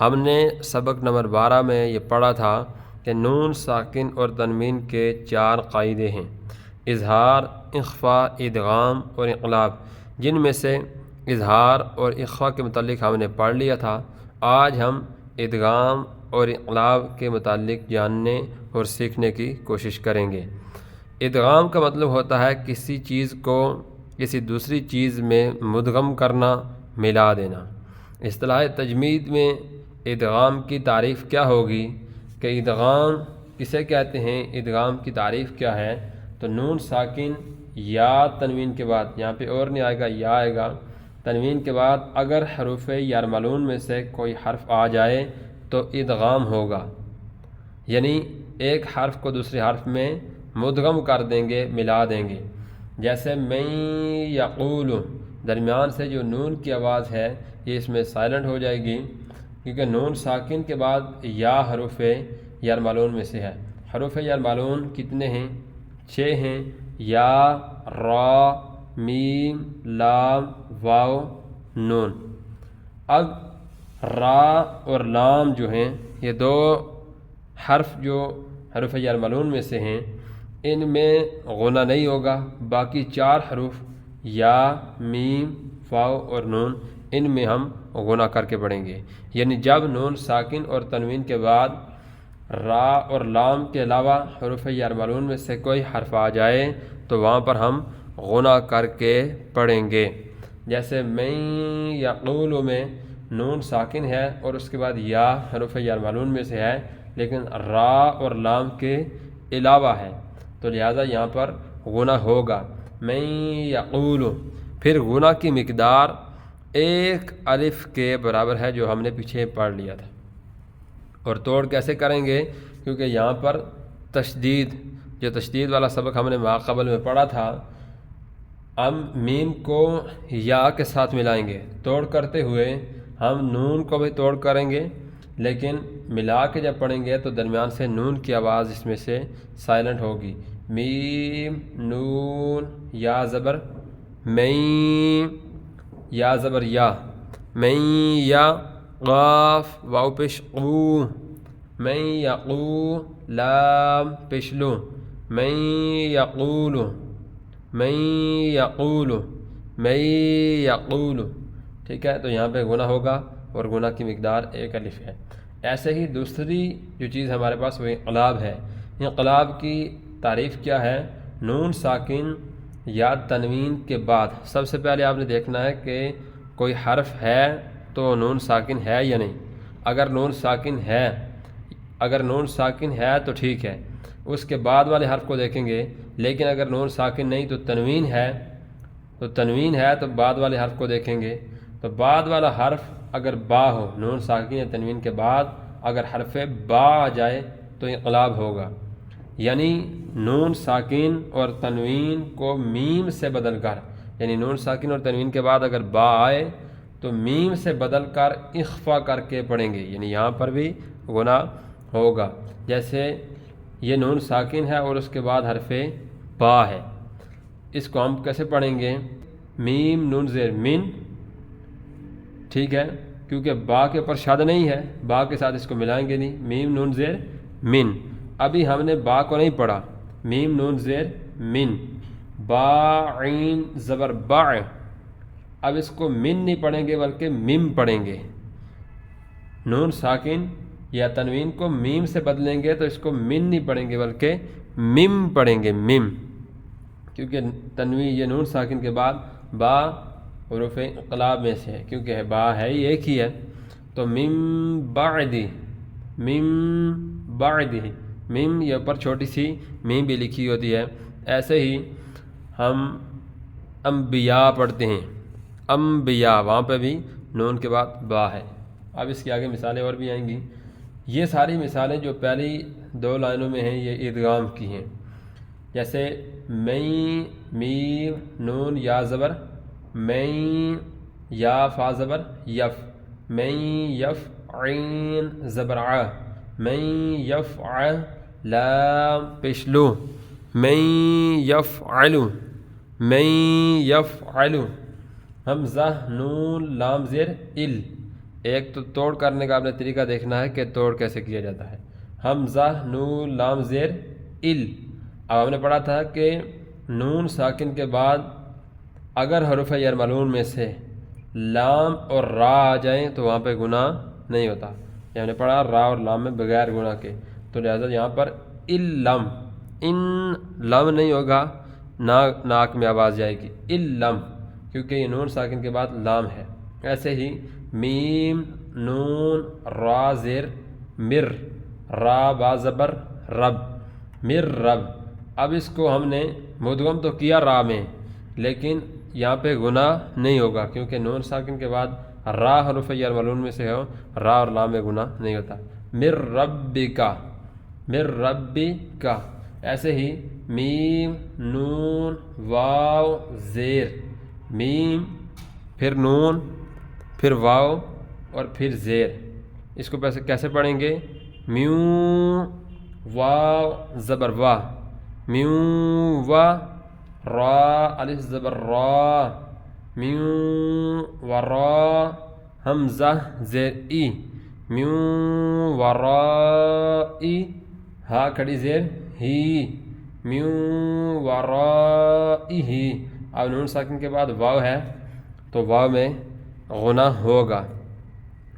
ہم نے سبق نمبر 12 میں یہ پڑھا تھا کہ نون ساکن اور تنوین کے 4 قاعدے ہیں: اظہار، اخفاء، ادغام اور انقلاب، جن میں سے اظہار اور اخفاء کے متعلق ہم نے پڑھ لیا تھا۔ آج ہم ادغام اور انقلاب کے متعلق جاننے اور سیکھنے کی کوشش کریں گے۔ ادغام کا مطلب ہوتا ہے کسی چیز کو کسی دوسری چیز میں مدغم کرنا، ملا دینا۔ اصطلاح تجوید میں ادغام کی تعریف کیا ہوگی کہ ادغام کسے کہتے ہیں؟ ادغام کی تعریف کیا ہے؟ تو نون ساکن یا تنوین کے بعد، یہاں پہ اور نہیں آئے گا، یا آئے گا، تنوین کے بعد اگر حروف یرملون میں سے کوئی حرف آ جائے تو ادغام ہوگا، یعنی ایک حرف کو دوسرے حرف میں مدغم کر دیں گے، ملا دیں گے۔ جیسے میں یقول، درمیان سے جو نون کی آواز ہے یہ اس میں سائلنٹ ہو جائے گی، کیونکہ نون ساکن کے بعد یا حروف یرملون میں سے ہے۔ حروف یرملون کتنے ہیں؟ 6 ہیں: یا، را، میم، لام، واو، نون۔ اب را اور لام جو ہیں، یہ 2 حرف جو حروف یرملون میں سے ہیں، ان میں غنہ نہیں ہوگا۔ باقی 4 حروف یا، میم، واو اور نون، ان میں ہم غنہ کر کے پڑھیں گے۔ یعنی جب نون ساکن اور تنوین کے بعد را اور لام کے علاوہ حروف یرملون میں سے کوئی حرف آ جائے تو وہاں پر ہم غنہ کر کے پڑھیں گے۔ جیسے میں یقول میں نون ساکن ہے اور اس کے بعد یا حروف یرملون میں سے ہے، لیکن را اور لام کے علاوہ ہے، تو لہٰذا یہاں پر غنہ ہوگا۔ میں یقول، پھر غنہ کی مقدار 1 الف کے برابر ہے، جو ہم نے پیچھے پڑھ لیا تھا۔ اور توڑ کیسے کریں گے؟ کیونکہ یہاں پر تشدید والا سبق ہم نے ماقبل میں پڑھا تھا، ہم میم کو یا کے ساتھ ملائیں گے۔ توڑ کرتے ہوئے ہم نون کو بھی توڑ کریں گے، لیکن ملا کے جب پڑھیں گے تو درمیان سے نون کی آواز اس میں سے سائلنٹ ہوگی۔ میم، نون، یا زبر میں، یا زبر یا، میں یا، قاف واو پیش قو، میں یقو، لام پیش لو، میں یقول، میں یقول، میں یقول۔ ٹھیک ہے، تو یہاں پہ غنہ ہوگا اور غنہ کی مقدار 1 الف ہے۔ ایسے ہی دوسری جو چیز ہمارے پاس وہ انقلاب ہے۔ انقلاب کی تعریف کیا ہے؟ نون ساکن یا تنوین کے بعد سب سے پہلے آپ نے دیکھنا ہے کہ کوئی حرف ہے تو نون ساکن ہے یا نہیں۔ اگر نون ساکن ہے تو ٹھیک ہے، اس کے بعد والے حرف کو دیکھیں گے۔ لیکن اگر نون ساکن نہیں تو تنوین ہے تو بعد والے حرف کو دیکھیں گے۔ تو بعد والا حرف اگر با ہو، نون ساکن یا تنوین کے بعد اگر حرف با آ جائے تو انقلاب ہوگا، یعنی نون ساکن اور تنوین کو میم سے بدل کر، یعنی نون ساکن اور تنوین کے بعد اگر با آئے تو میم سے بدل کر اخفا کر کے پڑھیں گے، یعنی یہاں پر بھی غنہ ہوگا۔ جیسے یہ نون ساکن ہے اور اس کے بعد حرف با ہے، اس کو ہم کیسے پڑھیں گے؟ میم نون زیر من، ٹھیک ہے، کیونکہ با کے اوپر شد نہیں ہے، با کے ساتھ اس کو ملائیں گے نہیں، میم نون زیر من۔ ابھی ہم نے با کو نہیں پڑھا، میم نون زیر من، با عین زبر با، اب اس کو من نہیں پڑھیں گے بلکہ مم پڑھیں گے۔ نون ساکن یا تنوین کو میم سے بدلیں گے تو اس کو من نہیں پڑھیں گے بلکہ مم پڑھیں گے، مم، کیونکہ تنوین یہ نون ساکن کے بعد با حروف انقلاب میں سے ہے، کیونکہ با ہے ہی ایک ہی ہے، تو مم بعدی، مم بعدی، میم یہ اوپر چھوٹی سی میم بھی لکھی ہوتی ہے۔ ایسے ہی ہم انبیاء پڑھتے ہیں، انبیاء، وہاں پہ بھی نون کے بعد با ہے۔ اب اس کے آگے مثالیں اور بھی آئیں گی۔ یہ ساری مثالیں جو پہلی 2 لائنوں میں ہیں یہ ادغام کی ہیں۔ جیسے میں، میم، نون، یا زبر میں، یا فا زبر یف، میں یف، عین زبر ع، میں یفع، لام پیش لو، میں یفعل، میں یفعل، حمزہ نون لام زیر ال، ایک تو توڑ کرنے کا آپ نے طریقہ دیکھنا ہے کہ توڑ کیسے کیا جاتا ہے۔ حمزہ نون لام زیر ال، اب ہم نے پڑھا تھا کہ نون ساکن کے بعد اگر حروف جر ملعون میں سے لام اور را آ جائیں تو وہاں پہ گناہ نہیں ہوتا، یہ ہم نے پڑھا را اور لام میں بغیر گناہ کے، تو لہٰذا یہاں پر الم، ان لم نہیں ہوگا، ناک میں آواز جائے گی الم، کیونکہ یہ نون ساکن کے بعد لام ہے۔ ایسے ہی میم نون را زیر مر، را با زبر رب، مر رب، اب اس کو ہم نے مدغم تو کیا را میں، لیکن یہاں پہ گناہ نہیں ہوگا کیونکہ نون ساکن کے بعد را حروف جر ملعون میں سے ہو، را اور لا میں گناہ نہیں ہوتا۔ مر ربکا، مر ربکا، ایسے ہی میم نون واو زیر میم، پھر نون، پھر واو اور پھر زیر، اس کو کیسے پڑھیں گے؟ میوں واو زبر وا، میوں وا، را الف زبر را، میوں ورا، حمزہ زیر ای، میوں ورائی، ہا کھڑی زیر ہی، میوں ورائی ہی، اب نون ساکن کے بعد واو ہے تو واو میں غنہ ہوگا،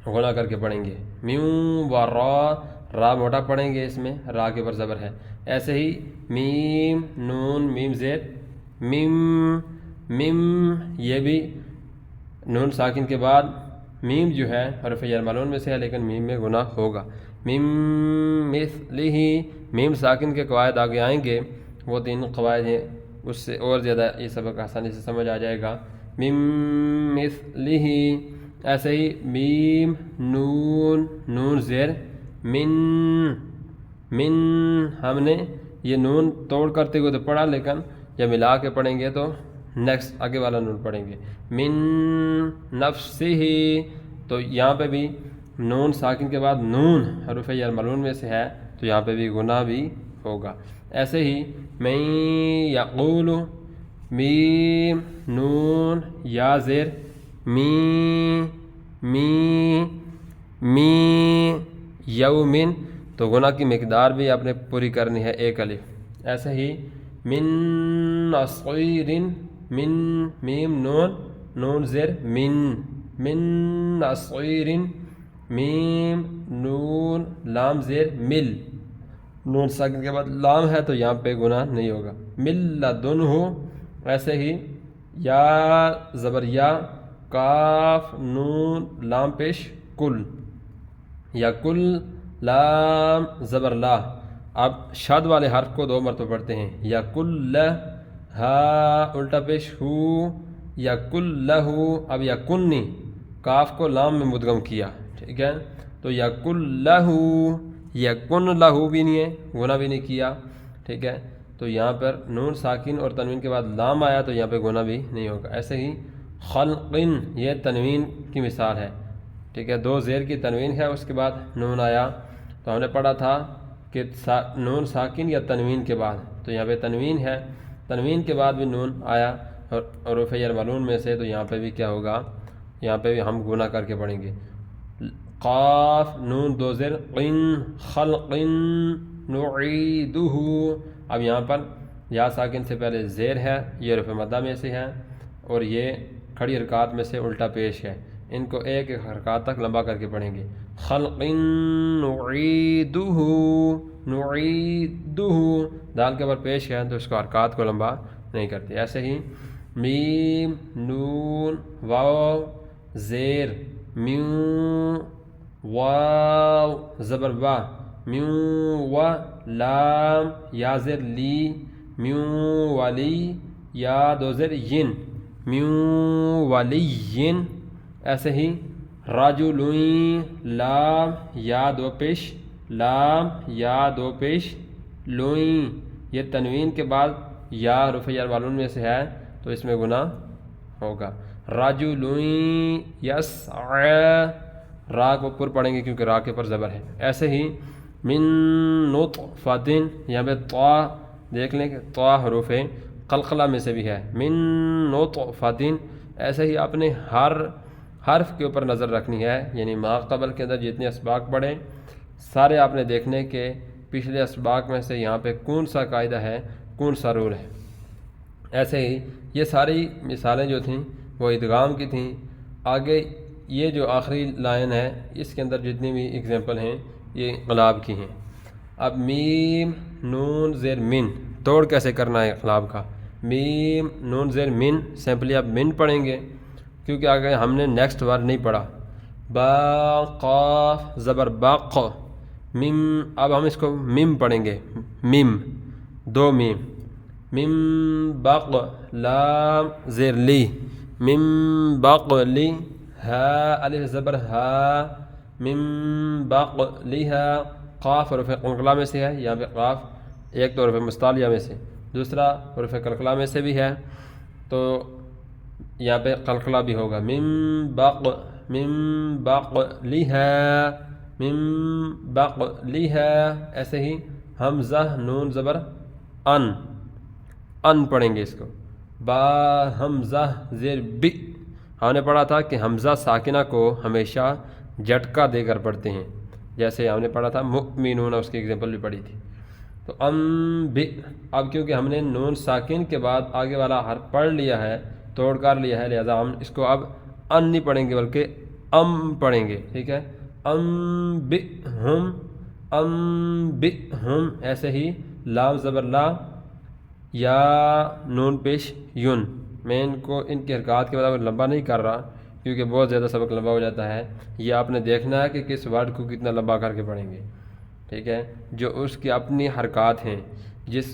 غنہ کر کے پڑھیں گے، میوں ورا، را موٹا پڑھیں گے، اس میں را کے اوپر زبر ہے۔ ایسے ہی میم نون میم زیر میم، میم یہ بھی نون ساکن کے بعد میم جو ہے حرف جر ملعون میں سے ہے لیکن میم میں گناہ ہوگا۔ میم مثلہ، میم ساکن کے قواعد آگے آئیں گے، وہ 3 قواعد ہیں، اس سے اور زیادہ یہ سبق آسانی سے سمجھ آ جائے گا۔ میم مثلہ، ایسے ہی میم نون نون زیر من، من ہم نے یہ نون توڑ کرتے ہوئے تو پڑھا، لیکن جب ملا کے پڑھیں گے تو نیکسٹ آگے والا نون پڑھیں گے، من نفسہ، تو یہاں پہ بھی نون ساکن کے بعد نون حروف جر ملعون میں سے ہے تو یہاں پہ بھی گناہ بھی ہوگا۔ ایسے ہی من یقول، میم نون یا زیر می، می، می یومن، تو گناہ کی مقدار بھی آپ نے پوری کرنی ہے 1 الف۔ ایسے ہی من نصیر، من میم نون نون زیر من، من نصیر، میم نون لام زیر مل، نون ساکن کے بعد لام ہے تو یہاں پہ گناہ نہیں ہوگا۔ مل لدنہ، ایسے ہی یا زبر یا، کاف نون لام پیش کل، یا کل لام زبر لا، اب شاد والے حرف کو 2 مرتبہ پڑھتے ہیں، یا کل ہا الٹا پیش ہو، یا کل لہو، اب یا کنی، کاف کو لام میں مدغم کیا، ٹھیک ہے، تو یا کل لہو، یا کن لہو بھی نہیں ہے، گناہ بھی نہیں کیا، ٹھیک ہے، تو یہاں پر نون ساکن اور تنوین کے بعد لام آیا تو یہاں پہ گناہ بھی نہیں ہوگا۔ ایسے ہی خلقن، یہ تنوین کی مثال ہے، ٹھیک ہے، 2 زیر کی تنوین ہے، اس کے بعد نون آیا تو ہم نے پڑھا تھا کہ نون ساکن یا تنوین کے بعد، تو یہاں پہ تنوین ہے، تنوین کے بعد بھی نون آیا اور حروف جر ملعون میں سے، تو یہاں پہ بھی کیا ہوگا، یہاں پہ بھی ہم گناہ کر کے پڑھیں گے۔ قاف نون 2 زیر قن، خلقن نعیدہ، اب یہاں پر یا ساکن سے پہلے زیر ہے، یہ حروف مدہ میں سے ہے اور یہ کھڑی حرکات میں سے الٹا پیش ہے، ان کو ایک ایک حرکات تک لمبا کر کے پڑھیں گے۔ خلقن نعیدہ، نعیدہ، دال کے اوپر پیش ہے تو اس کو حرکات کو لمبا نہیں کرتے۔ ایسے ہی میم نون واو زیر میوں، واو زبر وا، میوں و، لام یا زیر لی، میوں ولی، یا 2 زیر ین، میوں ولین۔ ایسے ہی رجلین، لام یا 2 پیش، لام یا 2 پیش لوئیں، یہ تنوین کے بعد یا حروف جر ملعون میں سے ہے تو اس میں گناہ ہوگا۔ رجلین یسعی، را کو پر پڑھیں گے کیونکہ را کے پر زبر ہے۔ ایسے ہی من نطفۃ، یہاں پہ طا دیکھ لیں کہ طا حروف قلقلہ میں سے بھی ہے، من نطفۃ۔ ایسے ہی آپ نے حرف کے اوپر نظر رکھنی ہے، یعنی ما قبل کے اندر جتنے اسباق پڑھیں سارے آپ نے دیکھنے کہ پچھلے اسباق میں سے یہاں پہ کون سا قاعدہ ہے، کون سا رول ہے۔ ایسے ہی یہ ساری مثالیں جو تھیں وہ ادغام کی تھیں۔ آگے یہ جو آخری لائن ہے اس کے اندر جتنی بھی اگزامپل ہیں یہ انقلاب کی ہیں۔ اب میم نون زیر من توڑ کیسے کرنا ہے انقلاب کا؟ میم نون زیر من سمپلی آپ من پڑھیں گے کیونکہ آگے ہم نے نیکسٹ ورڈ نہیں پڑھا۔ با قاف زبر باق میم، اب ہم اس کو میم پڑھیں گے، میم دو میم، میم باق لام زیر لی، میم باق لی ہا الف زبر ہا، میم باق لی ہا، قاف حروف قلقلہ میں سے ہے، یہاں پہ قاف ایک تو حروف مستعلیہ میں سے، دوسرا حروف قلقلہ میں سے بھی ہے، تو یہاں پہ قلقلہ بھی ہوگا۔ میم باق لیہا، میم باق لیہا، ایسے ہی حمزہ نون زبر ان پڑھیں گے اس کو۔ با حمزہ زیر بی، ہم نے پڑھا تھا کہ حمزہ ساکنہ کو ہمیشہ جھٹکا دے کر پڑھتے ہیں، جیسے ہم نے پڑھا تھا مؤمنون، اس کی اگزامپل بھی پڑھی تھی۔ تو بی، اب کیونکہ ہم نے نون ساکن کے بعد آگے والا حرف پڑھ لیا ہے، توڑ کر لیا ہے، لہذا ہم اس کو اب ان نہیں پڑھیں گے بلکہ پڑھیں گے، ٹھیک ہے۔ بئہم، ایسے ہی لام زبر لا یا نون پیش یون، میں ان کو ان کی حرکات کے بعد لمبا نہیں کر رہا کیونکہ بہت زیادہ سبق لمبا ہو جاتا ہے، یہ آپ نے دیکھنا ہے کہ کس ورڈ کو کتنا لمبا کر کے پڑھیں گے، ٹھیک ہے، جو اس کی اپنی حرکات ہیں، جس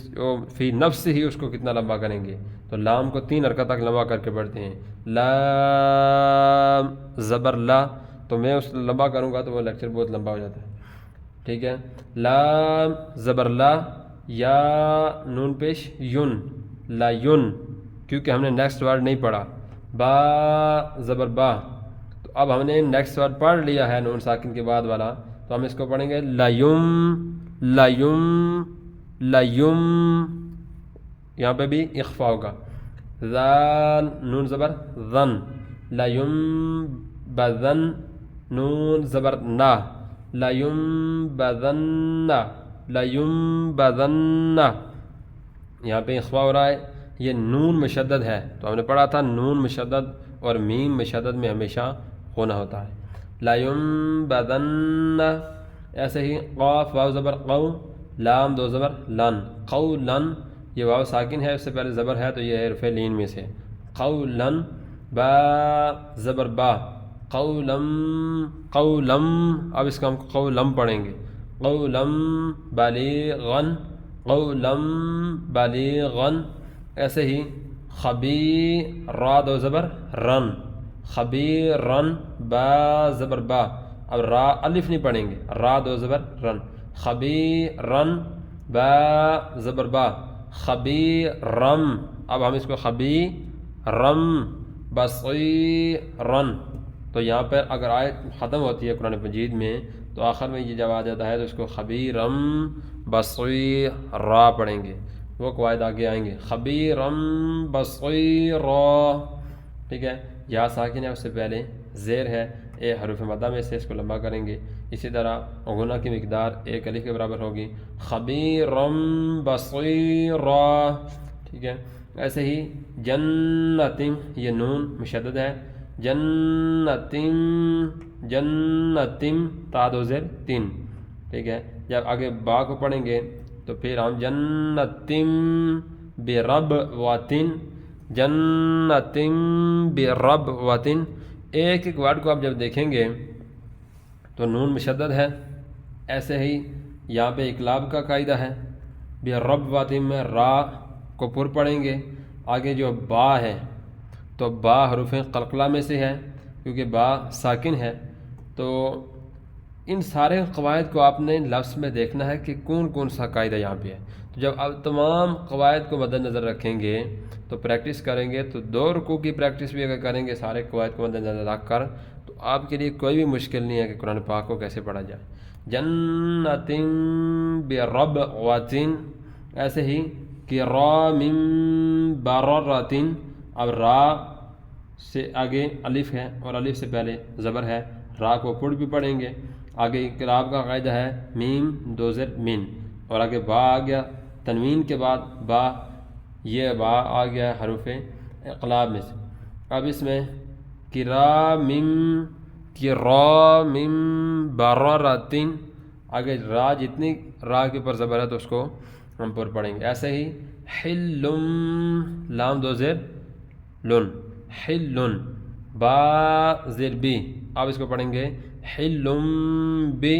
فی نفس ہی اس کو کتنا لمبا کریں گے۔ تو لام کو 3 حرکت تک لمبا کر کے پڑھتے ہیں، لام زبر لا، تو میں اس لمبا کروں گا تو وہ لیکچر بہت لمبا ہو جاتا ہے، ٹھیک ہے۔ لام زبر لا یا نون پیش یون، لا یون، کیونکہ ہم نے نیکسٹ ورڈ نہیں پڑھا۔ با زبر با، تو اب ہم نے نیکسٹ ورڈ پڑھ لیا ہے نون ساکن کے بعد والا، تو ہم اس کو پڑھیں گے لیم، یہاں پہ بھی اخفا ہوگا۔ ذال نون زبر ذن، لیم بذن نون زبر نا، لیم بذن، یہاں پہ اخفا ہو رہا ہے، یہ نون مشدد ہے، تو ہم نے پڑھا تھا نون مشدد اور میم مشدد میں ہمیشہ ہونا ہوتا ہے، لیم بذن۔ ایسے ہی قاف واو زبر قو، لام 2 زبر لن، قولن، یہ واو ساکن ہے، اس سے پہلے زبر ہے تو یہ حرف لین میں سے، قولن۔ با زبر با، قولم، اب اس کا ہم قولم پڑھیں گے، قولم بالیغن، ایسے ہی را 2 زبر رن، خبیرن، با زبر با، اب را الف نہیں پڑھیں گے، را 2 زبر رن، خبیرن، با زبر با، خبیرم، اب ہم اس کو خبیرم، بصیرن۔ تو یہاں پر اگر آیت ختم ہوتی ہے قرآن مجید میں تو آخر میں یہ جب آ جاتا ہے تو اس کو خبیرم بصیرا پڑھیں گے، وہ قواعد آگے آئیں گے، خبیرم بصیرا، ٹھیک ہے۔ یا ساکن ہے، اس سے پہلے زیر ہے، اے حروف مدہ میں سے اس کو لمبا کریں گے، اسی طرح غنہ کی مقدار 1 الف کے برابر ہوگی، خبیرم بصیرا، ٹھیک ہے۔ ایسے ہی جنتم، یہ نون مشدد ہے، جنتم تا 2 زیر 3، ٹھیک ہے۔ جب آگے با کو پڑھیں گے تو پھر ہم جنتم برب واتن، جنتم برب واتن، ایک ورڈ کو آپ جب دیکھیں گے تو نون مشدد ہے، ایسے ہی یہاں پہ اقلاب کا قاعدہ ہے، برب واتن میں را کو پر پڑھیں گے، آگے جو با ہے تو با حروف قلقلہ میں سے ہے کیونکہ با ساکن ہے، تو ان سارے قواعد کو آپ نے لفظ میں دیکھنا ہے کہ کون کون سا قاعدہ یہاں پہ ہے۔ تو جب آپ تمام قواعد کو مد نظر رکھیں گے تو پریکٹس کریں گے، تو 2 رکوع کی پریکٹس بھی اگر کریں گے سارے قواعد کو مد نظر رکھ کر، تو آپ کے لیے کوئی بھی مشکل نہیں ہے کہ قرآن پاک کو کیسے پڑھا جائے۔ جنتم برب واتن، ایسے ہی کرام بررۃ، اب را سے آگے الف ہے اور الف سے پہلے زبر ہے، را کو پڑ بھی پڑھیں گے۔ آگے انقلاب کا قاعدہ ہے میم دو زیر من، اور آگے با آ گیا، تنوین کے بعد با، یہ با آ گیا حروف اقلاب میں سے۔ اب اس میں کرام بررتن، آگے را جتنی را کے اوپر زبر ہے تو اس کو ہم پر پڑھیں گے۔ ایسے ہی حلم، لام دو زیر لن، حلن، با زیر بی، اب اس کو پڑھیں گے حلم بی،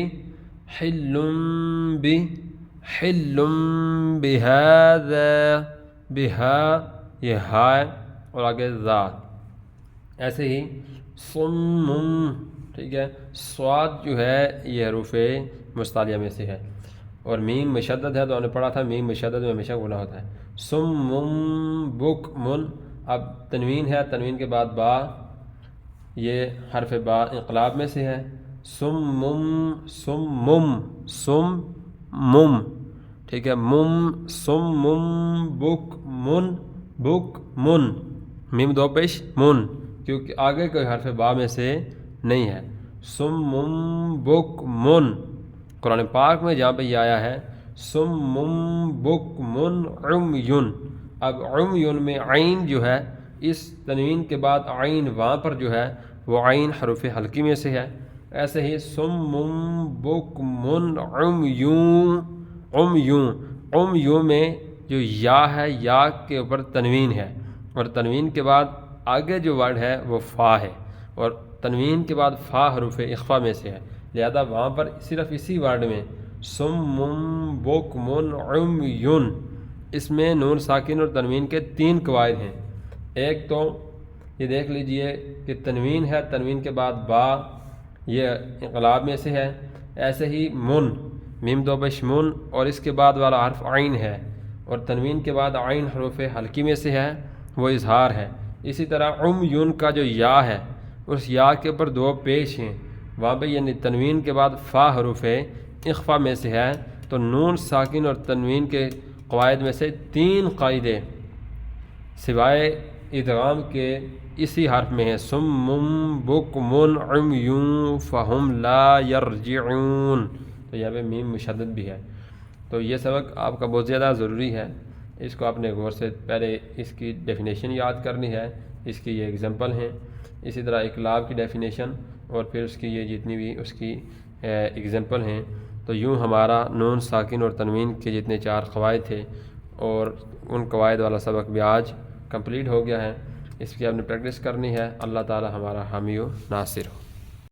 حلم بی، حلم بہذا، بہا یہ ہا ہے اور آگے ذا۔ ایسے ہی صم، ٹھیک ہے، صاد جو ہے یہ حروف مستعلیہ میں سے ہے، اور میم مشدد ہے تو ہم نے پڑھا تھا میم مشدد میں ہمیشہ گنا ہوتا ہے۔ صم بکم، اب تنوین ہے، تنوین کے بعد با، یہ حرف با انقلاب میں سے ہے۔ صم مم، ٹھیک ہے، مم صم بکمن، میم دو پیش من، کیونکہ آگے کوئی حرف با میں سے نہیں ہے۔ صم بکمن، قرآن پاک میں جہاں پہ یہ آیا ہے صم بکمن عمیٌ، اب عمیٌ میں عین جو ہے اس تنوین کے بعد عین وہاں پر جو ہے وہ عین حروف حلقی میں سے ہے۔ ایسے ہی صم بکمن عمیٌ میں جو یا ہے یا کے اوپر تنوین ہے، اور تنوین کے بعد آگے جو ورڈ ہے وہ فا ہے، اور تنوین کے بعد فا حروف اخفا میں سے ہے، لہذا وہاں پر صرف اسی ورڈ میں صم بکمن عمیٌ، اس میں نون ساکن اور تنوین کے 3 قواعد ہیں۔ ایک تو یہ دیکھ لیجئے کہ تنوین ہے، تنوین کے بعد با یہ انقلاب میں سے ہے۔ ایسے ہی من، میم دو پیش من، اور اس کے بعد والا حرف عین ہے، اور تنوین کے بعد عین حروف حلقی میں سے ہے، وہ اظہار ہے۔ اسی طرح عمیٌ کا جو یا ہے اس یا کے اوپر 2 پیش ہیں، وہاں پہ یعنی تنوین کے بعد فا حروف اخفا میں سے ہے، تو نون ساکن اور تنوین کے قواعد میں سے 3 قاعدے سوائے ادغام کے اسی حرف میں ہے، صم بکمن عمیٌ فہم لا یرجعون، تو یہاں پہ میم مشدد بھی ہے۔ تو یہ سبق آپ کا بہت زیادہ ضروری ہے، اس کو آپ نے غور سے پہلے اس کی ڈیفینیشن یاد کرنی ہے، اس کی یہ ایگزامپل ہیں، اسی طرح اقلاب کی ڈیفینیشن، اور پھر اس کی یہ جتنی بھی اس کی ایگزامپل ہیں۔ تو یوں ہمارا نون ساکن اور تنوین کے جتنے 4 قواعد تھے اور ان قواعد والا سبق بھی آج کمپلیٹ ہو گیا ہے۔ اس کی آپ نے پریکٹس کرنی ہے۔ اللہ تعالی ہمارا حامی و ناصر ہو۔